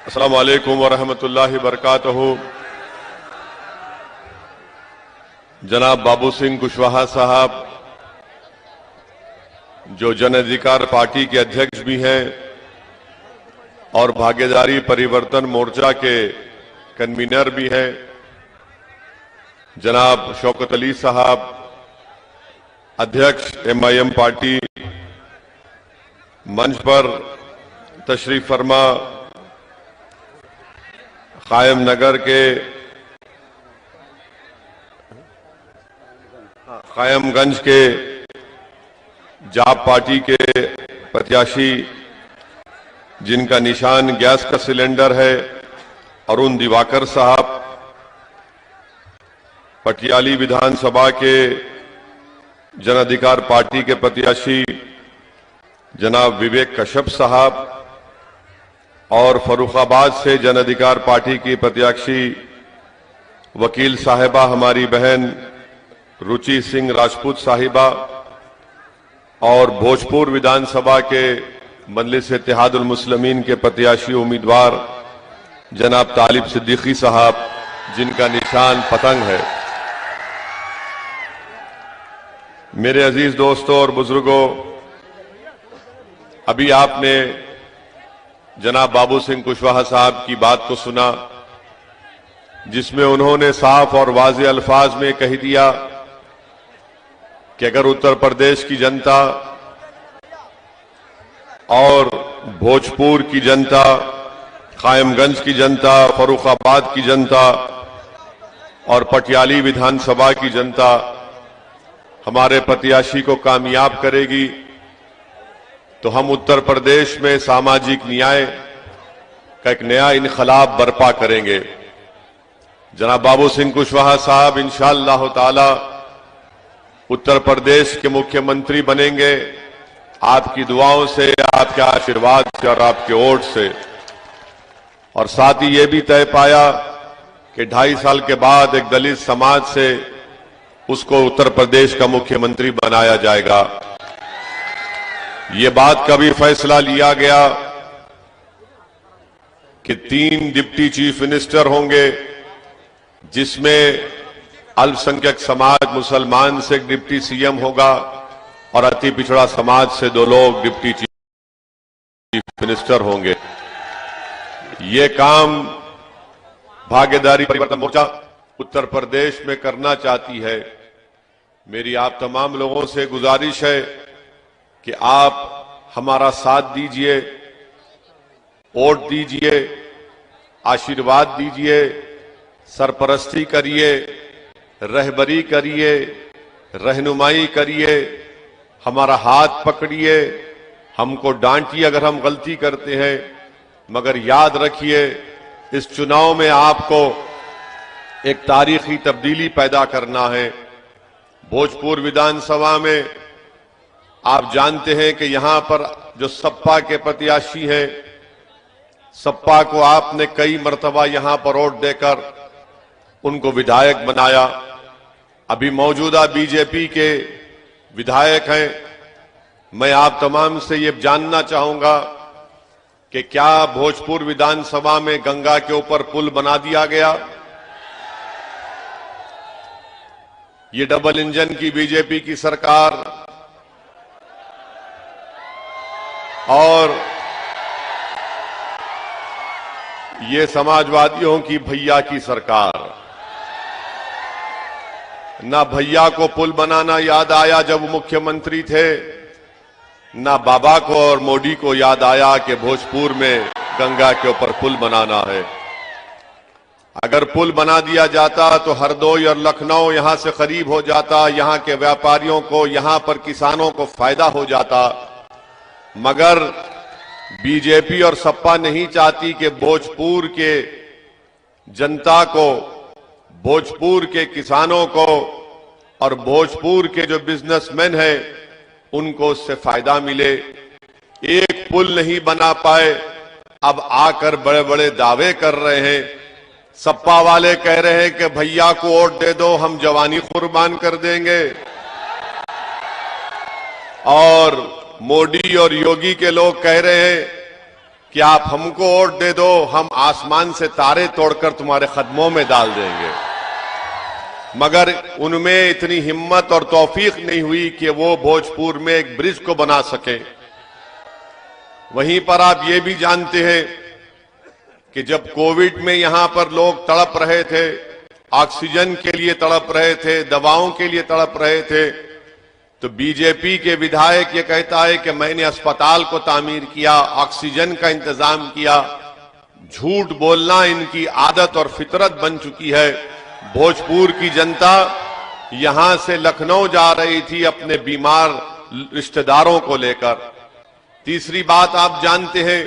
अस्सलामु अलैकुम वरहमतुल्लाहि वबरकातुहू। जनाब बाबू सिंह कुशवाहा साहब, जो जन अधिकार पार्टी के अध्यक्ष भी हैं और भागीदारी परिवर्तन मोर्चा के कन्वीनर भी हैं, जनाब शौकत अली साहब, अध्यक्ष एमआईएम पार्टी, मंच पर तशरीफ फरमा कायम नगर के कायमगंज के जाप पार्टी के प्रत्याशी जिनका निशान गैस का सिलेंडर है, अरुण दिवाकर साहब, पटियाली विधानसभा के जन अधिकार पार्टी के प्रत्याशी जनाब विवेक कश्यप साहब और फर्रुखाबाद से जन अधिकार पार्टी की प्रत्याशी वकील साहिबा हमारी बहन रुचि सिंह राजपूत साहिबा और भोजपुर विधानसभा के मजलिस इत्तेहादुल मुस्लिमीन के प्रत्याशी उम्मीदवार जनाब तालिब सिद्दीकी साहब, जिनका निशान पतंग है। मेरे अजीज दोस्तों और बुजुर्गों, अभी आपने जनाब बाबू सिंह कुशवाहा साहब की बात को सुना, जिसमें उन्होंने साफ और वाज़ेह अल्फाज में कह दिया कि अगर उत्तर प्रदेश की जनता और भोजपुर की जनता, कायमगंज की जनता, फर्रुखाबाद की जनता और पटियाली विधानसभा की जनता हमारे प्रत्याशी को कामयाब करेगी तो हम उत्तर प्रदेश में सामाजिक न्याय का एक नया इनकलाब बर्पा करेंगे। जनाब बाबू सिंह कुशवाहा साहब इंशाअल्लाह ताला उत्तर प्रदेश के मुख्यमंत्री बनेंगे, आपकी दुआओं से, आपके आशीर्वाद से और आपके वोट से। और साथ ही ये भी तय पाया कि 2.5 साल के बाद एक दलित समाज से उसको उत्तर प्रदेश का मुख्यमंत्री बनाया जाएगा। ये बात का भी फैसला लिया गया कि 3 डिप्टी चीफ मिनिस्टर होंगे, जिसमें अल्पसंख्यक समाज मुसलमान से एक डिप्टी सीएम होगा और अति पिछड़ा समाज से 2 लोग डिप्टी चीफ मिनिस्टर होंगे। ये काम भागीदारी परिवर्तन मोर्चा उत्तर प्रदेश में करना चाहती है। मेरी आप तमाम लोगों से गुजारिश है कि आप हमारा साथ दीजिए, वोट दीजिए, आशीर्वाद दीजिए, सरपरस्ती करिए, रहबरी करिए, रहनुमाई करिए, हमारा हाथ पकड़िए, हमको डांटिए अगर हम गलती करते हैं, मगर याद रखिए इस चुनाव में आपको एक तारीखी तब्दीली पैदा करना है। भोजपुर विधानसभा में आप जानते हैं कि यहां पर जो सपा के प्रत्याशी हैं, सपा को आपने कई मर्तबा यहां पर वोट देकर उनको विधायक बनाया। अभी मौजूदा बीजेपी के विधायक हैं। मैं आप तमाम से ये जानना चाहूंगा कि क्या भोजपुर विधानसभा में गंगा के ऊपर पुल बना दिया गया? ये डबल इंजन की बीजेपी की सरकार और ये समाजवादियों की भैया की सरकार, ना भैया को पुल बनाना याद आया जब वो मुख्यमंत्री थे, ना बाबा को और मोदी को याद आया कि भोजपुर में गंगा के ऊपर पुल बनाना है। अगर पुल बना दिया जाता तो हरदोई और लखनऊ यहां से करीब हो जाता, यहां के व्यापारियों को, यहां पर किसानों को फायदा हो जाता। मगर बीजेपी और सपा नहीं चाहती कि भोजपुर के जनता को, भोजपुर के किसानों को और भोजपुर के जो बिजनेसमैन हैं उनको उससे फायदा मिले। एक पुल नहीं बना पाए, अब आकर बड़े बड़े दावे कर रहे हैं। सपा वाले कह रहे हैं कि भैया को वोट दे दो, हम जवानी कुर्बान कर देंगे। और मोदी और योगी के लोग कह रहे हैं कि आप हमको वोट दे दो, हम आसमान से तारे तोड़कर तुम्हारे कदमों में डाल देंगे। मगर उनमें इतनी हिम्मत और तौफीक नहीं हुई कि वो भोजपुर में एक ब्रिज को बना सके। वहीं पर आप ये भी जानते हैं कि जब कोविड में यहां पर लोग तड़प रहे थे, ऑक्सीजन के लिए तड़प रहे थे, दवाओं के लिए तड़प रहे थे, तो बीजेपी के विधायक ये कहता है कि मैंने अस्पताल को तामीर किया, ऑक्सीजन का इंतजाम किया। झूठ बोलना इनकी आदत और फितरत बन चुकी है। भोजपुर की जनता यहां से लखनऊ जा रही थी अपने बीमार रिश्तेदारों को लेकर। तीसरी बात आप जानते हैं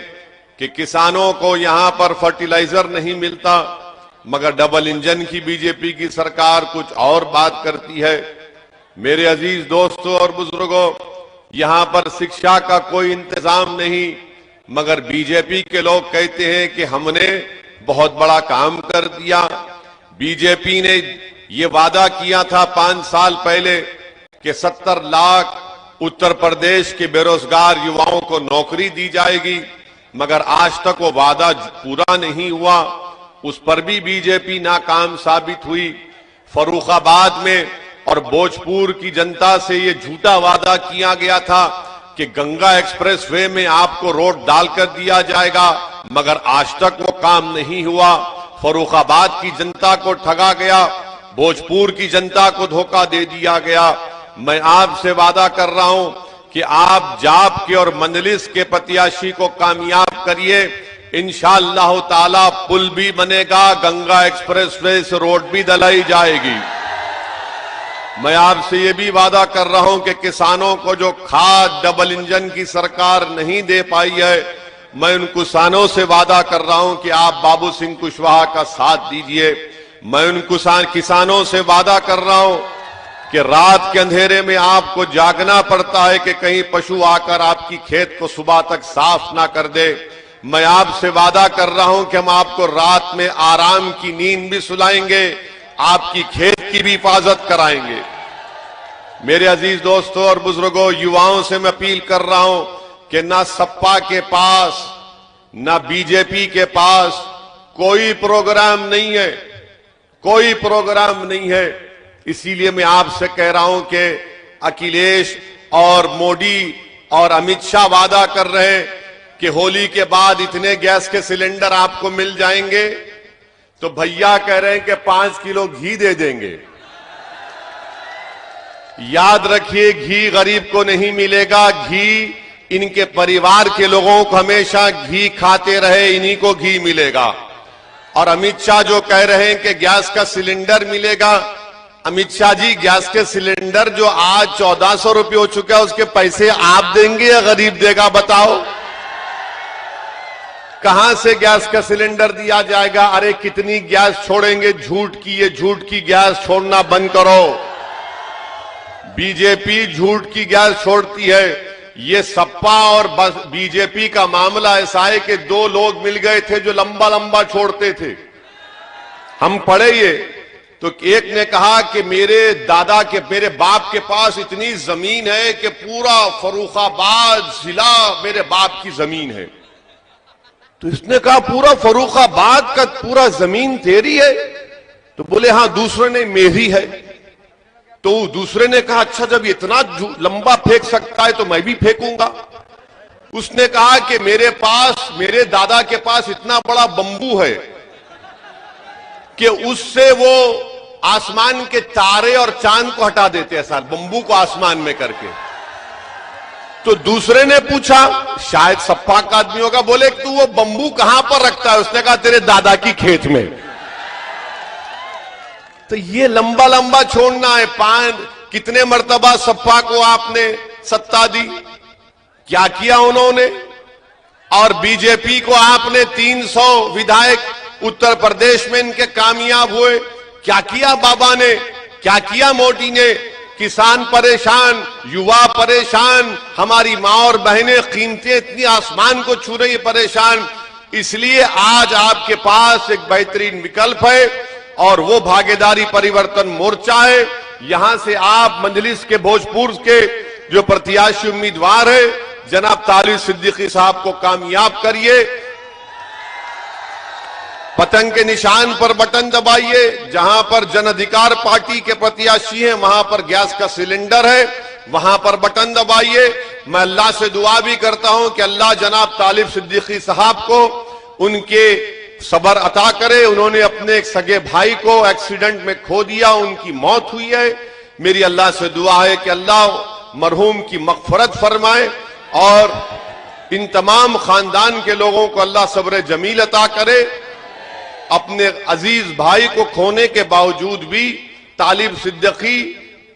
कि किसानों को यहां पर फर्टिलाइजर नहीं मिलता, मगर डबल इंजन की बीजेपी की सरकार कुछ और बात करती है। मेरे अजीज दोस्तों और बुजुर्गों, यहां पर शिक्षा का कोई इंतजाम नहीं, मगर बीजेपी के लोग कहते हैं कि हमने बहुत बड़ा काम कर दिया। बीजेपी ने ये वादा किया था 5 साल पहले कि 70 लाख उत्तर प्रदेश के बेरोजगार युवाओं को नौकरी दी जाएगी, मगर आज तक वो वादा पूरा नहीं हुआ। उस पर भी बीजेपी नाकाम साबित हुई। फर्रुखाबाद में और भोजपुर की जनता से ये झूठा वादा किया गया था कि गंगा एक्सप्रेसवे में आपको रोड डालकर दिया जाएगा, मगर आज तक वो काम नहीं हुआ। फर्रुखाबाद की जनता को ठगा गया, भोजपुर की जनता को धोखा दे दिया गया। मैं आपसे वादा कर रहा हूं कि आप जाप के और मंजलिस के प्रत्याशी को कामयाब करिए। इंशाअल्लाह ताला पुल भी बनेगा, गंगा एक्सप्रेसवे से रोड भी डलाई जाएगी। मैं आपसे ये भी वादा कर रहा हूं कि किसानों को जो खाद डबल इंजन की सरकार नहीं दे पाई है, मैं उन किसानों से वादा कर रहा हूं कि आप बाबू सिंह कुशवाहा का साथ दीजिए। मैं उन किसानों से वादा कर रहा हूं कि रात के अंधेरे में आपको जागना पड़ता है कि कहीं पशु आकर आपकी खेत को सुबह तक साफ ना कर दे। मैं आपसे वादा कर रहा हूं कि हम आपको रात में आराम की नींद भी सुलाएंगे, आपकी खेत की भी हिफाजत कराएंगे। मेरे अजीज दोस्तों और बुजुर्गों, युवाओं से मैं अपील कर रहा हूं कि ना सपा के पास ना बीजेपी के पास कोई प्रोग्राम नहीं है, कोई प्रोग्राम नहीं है। इसीलिए मैं आपसे कह रहा हूं कि अखिलेश और मोदी और अमित शाह वादा कर रहे हैं कि होली के बाद इतने गैस के सिलेंडर आपको मिल जाएंगे, तो भैया कह रहे हैं कि 5 किलो घी दे देंगे। याद रखिए, घी गरीब को नहीं मिलेगा, घी इनके परिवार के लोगों को हमेशा घी खाते रहे, इन्हीं को घी मिलेगा। और अमित शाह जो कह रहे हैं कि गैस का सिलेंडर मिलेगा, अमित शाह जी, गैस के सिलेंडर जो आज 1400 रुपये हो चुका है, उसके पैसे आप देंगे या गरीब देगा? बताओ, कहां से गैस का सिलेंडर दिया जाएगा? अरे कितनी गैस छोड़ेंगे झूठ की, ये झूठ की गैस छोड़ना बंद करो। बीजेपी झूठ की गैस छोड़ती है। ये सपा और बीजेपी का मामला ऐसा है कि 2 लोग मिल गए थे जो लंबा लंबा छोड़ते थे। हम पढ़े ये, तो एक ने कहा कि मेरे बाप के पास इतनी जमीन है कि पूरा फर्रुखाबाद जिला मेरे बाप की जमीन है। तो इसने कहा पूरा फर्रुखाबाद का पूरा जमीन तेरी है? तो बोले हाँ। दूसरे ने मेरी है। तो दूसरे ने कहा अच्छा, जब इतना लंबा फेंक सकता है तो मैं भी फेंकूंगा। उसने कहा कि मेरे दादा के पास इतना बड़ा बंबू है कि उससे वो आसमान के तारे और चांद को हटा देते हैं, सर, बंबू को आसमान में करके। तो दूसरे ने पूछा, शायद सपा का आदमी होगा, बोले तू वो बंबू कहां पर रखता है? उसने कहा तेरे दादा की खेत में। तो ये लंबा लंबा छोड़ना है। कितने मर्तबा सपा को आपने सत्ता दी, क्या किया उन्होंने? और बीजेपी को आपने 300 विधायक उत्तर प्रदेश में इनके कामयाब हुए, क्या किया बाबा ने, क्या किया मोदी ने? किसान परेशान, युवा परेशान, हमारी मां और बहनें कीमतें इतनी आसमान को छू रही परेशान। इसलिए आज आपके पास एक बेहतरीन विकल्प है और वो भागीदारी परिवर्तन मोर्चा है। यहां से आप मंजलिस के भोजपुर के जो प्रत्याशी उम्मीदवार है जनाब तालिब सिद्दीकी साहब को कामयाब करिए। पतंग के निशान पर बटन दबाइए। जहां पर जन अधिकार पार्टी के प्रत्याशी हैं वहां पर गैस का सिलेंडर है, वहां पर बटन दबाइए। मैं अल्लाह से दुआ भी करता हूं कि अल्लाह जनाब तालिब सिद्दीकी साहब को उनके सबर अता करे। उन्होंने अपने एक सगे भाई को एक्सीडेंट में खो दिया, उनकी मौत हुई है। मेरी अल्लाह से दुआ है कि अल्लाह मरहूम की मग़फ़रत फरमाए और इन तमाम खानदान के लोगों को अल्लाह सब्र जमील अता करे। अपने अजीज भाई को खोने के बावजूद भी तालिब सिद्दीकी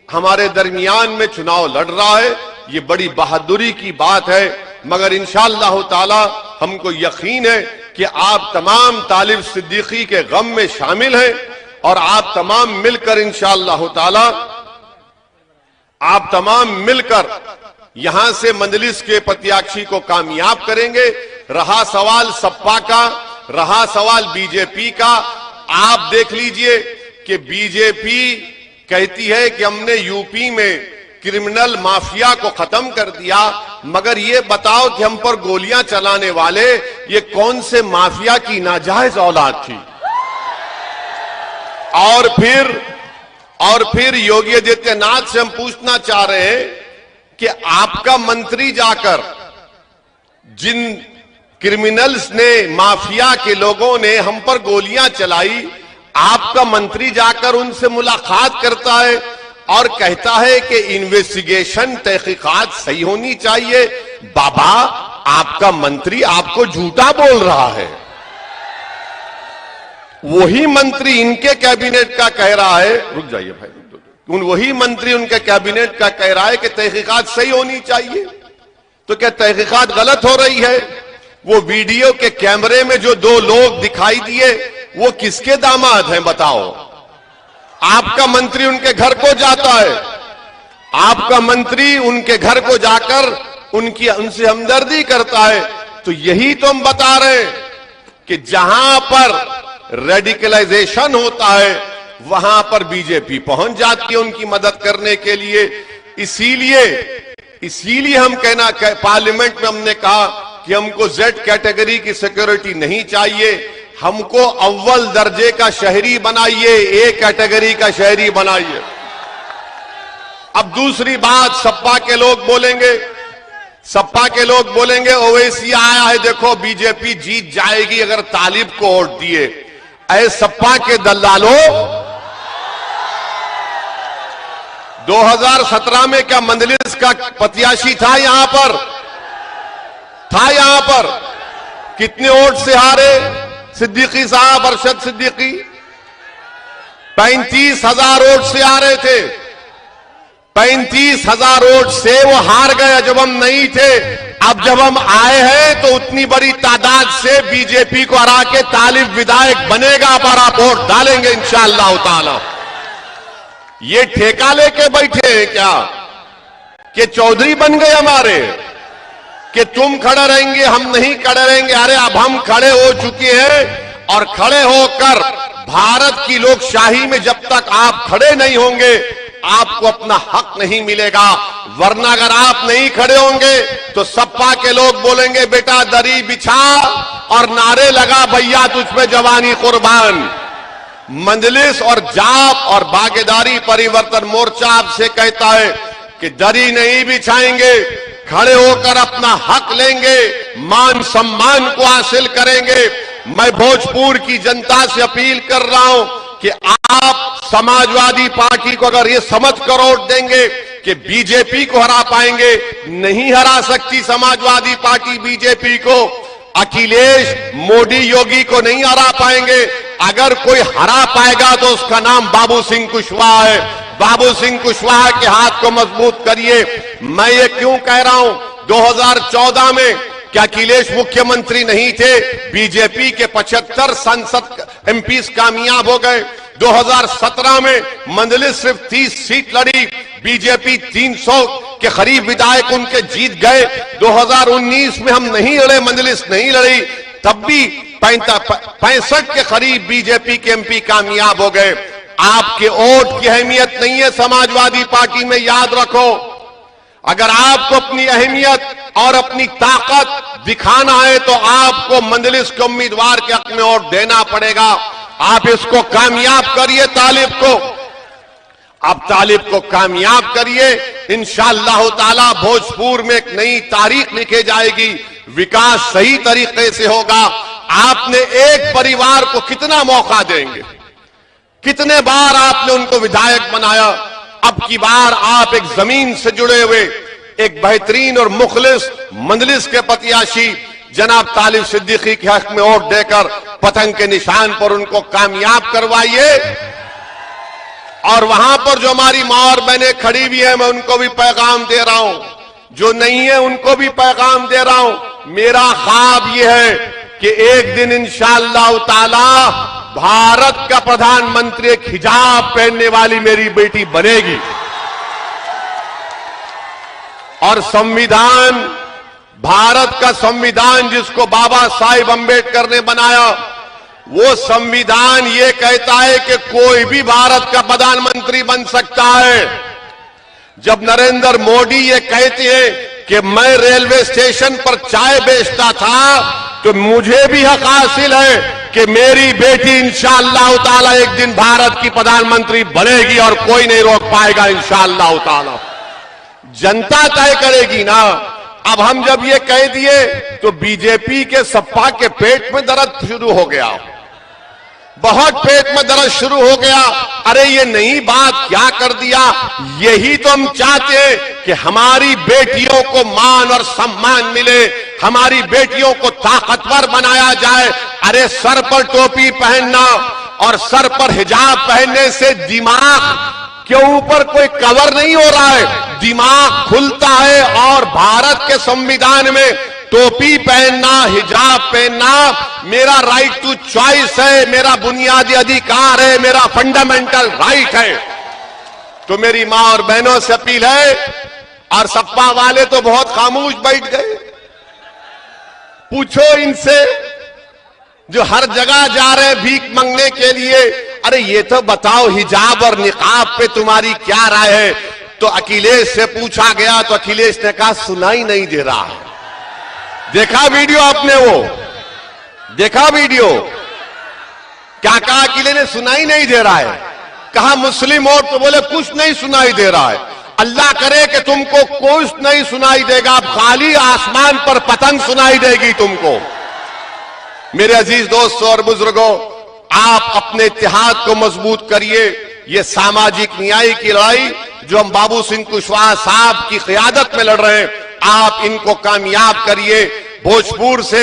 हमारे दरमियान में चुनाव लड़ रहा है, ये बड़ी बहादुरी की बात है। मगर इंशाअल्लाह ताला हमको यकीन है कि आप तमाम तालिब सिद्दीकी के गम में शामिल हैं और आप तमाम मिलकर इंशाअल्लाह ताला आप तमाम मिलकर यहां से मजलिस के प्रत्याशी को कामयाब करेंगे। रहा सवाल सपा का, रहा सवाल बीजेपी का, आप देख लीजिए कि बीजेपी कहती है कि हमने यूपी में क्रिमिनल माफिया को खत्म कर दिया, मगर ये बताओ कि हम पर गोलियां चलाने वाले ये कौन से माफिया की नाजायज औलाद थी। और फिर योगी आदित्यनाथ से हम पूछना चाह रहे हैं कि आपका मंत्री जाकर जिन क्रिमिनल्स ने, माफिया के लोगों ने हम पर गोलियां चलाई, आपका मंत्री जाकर उनसे मुलाकात करता है और कहता है कि इन्वेस्टिगेशन तहकीकात सही होनी चाहिए। बाबा, आपका मंत्री आपको झूठा बोल रहा है। वही मंत्री इनके कैबिनेट का कह रहा है, रुक जाइए भाई, वही मंत्री उनके कैबिनेट का कह रहा है कि तहकीकात सही होनी चाहिए। तो क्या तहकीकात गलत हो रही है? वो वीडियो के कैमरे में जो दो लोग दिखाई दिए वो किसके दामाद हैं बताओ? आपका मंत्री उनके घर को जाता है, आपका मंत्री उनके घर को जाकर उनसे हमदर्दी करता है। तो यही तो हम बता रहे हैं कि जहां पर रेडिकलाइजेशन होता है वहां पर बीजेपी पहुंच जाती है उनकी मदद करने के लिए। इसीलिए हम पार्लियामेंट में हमने कहा कि हमको जेड कैटेगरी की सिक्योरिटी नहीं चाहिए, हमको अव्वल दर्जे का शहरी बनाइए, ए कैटेगरी का शहरी बनाइए। अब दूसरी बात, सपा के लोग बोलेंगे ओवैसी आया है, देखो बीजेपी जीत जाएगी अगर तालिब को वोट दिए। ऐ सपा के दलालों, 2017 में क्या मंजलिस का प्रत्याशी था यहां पर? कितने वोट से हारे सिद्दीकी साहब, अरशद सिद्दीकी? 35,000 वोट से हारे थे। 35,000 वोट से वो हार गए जब हम नहीं थे। अब जब हम आए हैं तो उतनी बड़ी तादाद से बीजेपी को हरा के तालिब विधायक बनेगा पर आप वोट डालेंगे इंशाअल्लाह ताला। ये ठेका लेके बैठे हैं क्या कि चौधरी बन गए हमारे, कि तुम खड़े रहेंगे हम नहीं खड़े रहेंगे? अरे अब हम खड़े हो चुके हैं और खड़े होकर भारत की लोकशाही में जब तक आप खड़े नहीं होंगे आपको अपना हक नहीं मिलेगा। वरना अगर आप नहीं खड़े होंगे तो सपा के लोग बोलेंगे बेटा दरी बिछा और नारे लगा भैया तुझ पे जवानी कुर्बान। मंजलिस और जाप और भागीदारी परिवर्तन मोर्चा आपसे कहता है कि दरी नहीं बिछाएंगे, खड़े होकर अपना हक लेंगे, मान सम्मान को हासिल करेंगे। मैं भोजपुर की जनता से अपील कर रहा हूं कि आप समाजवादी पार्टी को अगर ये समझ कर वोट देंगे कि बीजेपी को हरा पाएंगे, नहीं हरा सकती समाजवादी पार्टी बीजेपी को। अखिलेश, मोदी, योगी को नहीं हरा पाएंगे। अगर कोई हरा पाएगा तो उसका नाम बाबू सिंह कुशवाहा है। बाबू सिंह कुशवाहा के हाथ को मजबूत करिए। मैं ये क्यों कह रहा हूं, 2014 में क्या अखिलेश मुख्यमंत्री नहीं थे? बीजेपी के 75 सांसद एमपी कामयाब हो गए। 2017 में मंजलिस सिर्फ 30 सीट लड़ी, बीजेपी 300 के करीब विधायक उनके जीत गए। 2019 में हम नहीं लड़े, मंजलिस नहीं लड़ी, तब भी 65 के करीब बीजेपी के एमपी कामयाब हो गए। आपके वोट की अहमियत नहीं है समाजवादी पार्टी में, याद रखो। अगर आपको अपनी अहमियत और अपनी ताकत दिखाना है तो आपको मंजलिस के उम्मीदवार के हक में वोट देना पड़ेगा। आप इसको कामयाब करिए तालिब को, अब तालिब को कामयाब करिए। इंशाअल्लाह ताला भोजपुर में एक नई तारीख लिखी जाएगी, विकास सही तरीके से होगा। आपने एक परिवार को कितना मौका देंगे, कितने बार आपने उनको विधायक बनाया। अब की बार आप एक जमीन से जुड़े हुए एक बेहतरीन और मुखलिस मंजलिस के प्रत्याशी जनाब तालिब सिद्दीकी के हक में वोट देकर पतंग के निशान पर उनको कामयाब करवाइए। और वहां पर जो हमारी मां और बहनें खड़ी भी हैं, मैं उनको भी पैगाम दे रहा हूं, जो नहीं है उनको भी पैगाम दे रहा हूं। मेरा ख्वाब यह है कि एक दिन इंशाअल्लाह ताला भारत का प्रधानमंत्री एक हिजाब पहनने वाली मेरी बेटी बनेगी। और संविधान, भारत का संविधान जिसको बाबा साहिब अंबेडकर ने बनाया, वो संविधान ये कहता है कि कोई भी भारत का प्रधानमंत्री बन सकता है। जब नरेंद्र मोदी ये कहते हैं कि मैं रेलवे स्टेशन पर चाय बेचता था, तो मुझे भी हक हासिल है कि मेरी बेटी इंशाअल्लाह ताला एक दिन भारत की प्रधानमंत्री बनेगी और कोई नहीं रोक पाएगा इंशाअल्लाह ताला। जनता तय करेगी ना। अब हम जब ये कह दिए तो बीजेपी के सपा के पेट में दर्द शुरू हो गया, बहुत पेट में दर्द शुरू हो गया। अरे ये नई बात क्या कर दिया। यही तो हम चाहते हैं कि हमारी बेटियों को मान और सम्मान मिले, हमारी बेटियों को ताकतवर बनाया जाए। अरे सर पर टोपी पहनना और सर पर हिजाब पहनने से दिमाग के ऊपर कोई कवर नहीं हो रहा है, दिमाग खुलता है। और भारत के संविधान में टोपी पहनना, हिजाब पहनना मेरा राइट टू चॉइस है, मेरा बुनियादी अधिकार है, मेरा फंडामेंटल राइट है। तो मेरी मां और बहनों से अपील है, और सपा वाले तो बहुत खामोश बैठ गए। पूछो इनसे जो हर जगह जा रहे भीख मांगने के लिए, अरे ये तो बताओ हिजाब और निकाब पे तुम्हारी क्या राय है। तो अखिलेश से पूछा गया तो अखिलेश ने कहा सुनाई नहीं दे रहा है। देखा वीडियो आपने, वो देखा वीडियो, क्या कहा अखिलेश ने, सुनाई नहीं दे रहा है। कहा मुस्लिम वोट, तो बोले कुछ नहीं सुनाई दे रहा है। अल्लाह करे कि तुमको कुछ नहीं सुनाई देगा, खाली आसमान पर पतंग सुनाई देगी तुमको। मेरे अजीज दोस्तों और बुजुर्गों, आप अपने इत्तेहाद को मजबूत करिए। ये सामाजिक न्याय की लड़ाई जो हम बाबू सिंह कुशवाहा साहब की क़ियादत में लड़ रहे हैं, आप इनको कामयाब करिए। भोजपुर से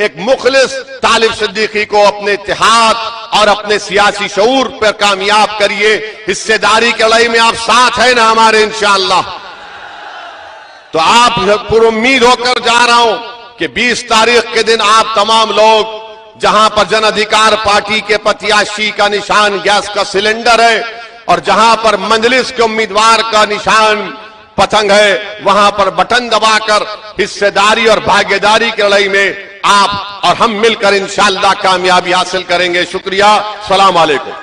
एक मुखलिस तालिब सिद्दीकी को अपने इत्तेहाद और अपने सियासी शऊर पर कामयाब करिए। हिस्सेदारी की लड़ाई में आप साथ हैं ना हमारे इंशाअल्लाह। तो आप पूरी उम्मीद होकर जा रहा हूं कि 20 तारीख के दिन आप तमाम लोग, जहां पर जन अधिकार पार्टी के प्रत्याशी का निशान गैस का सिलेंडर है और जहां पर मंजलिस के उम्मीदवार का निशान पतंग है, वहां पर बटन दबाकर हिस्सेदारी और भागीदारी की लड़ाई में आप और हम मिलकर इंशाअल्लाह कामयाबी हासिल करेंगे। शुक्रिया, सलाम अलैकुम।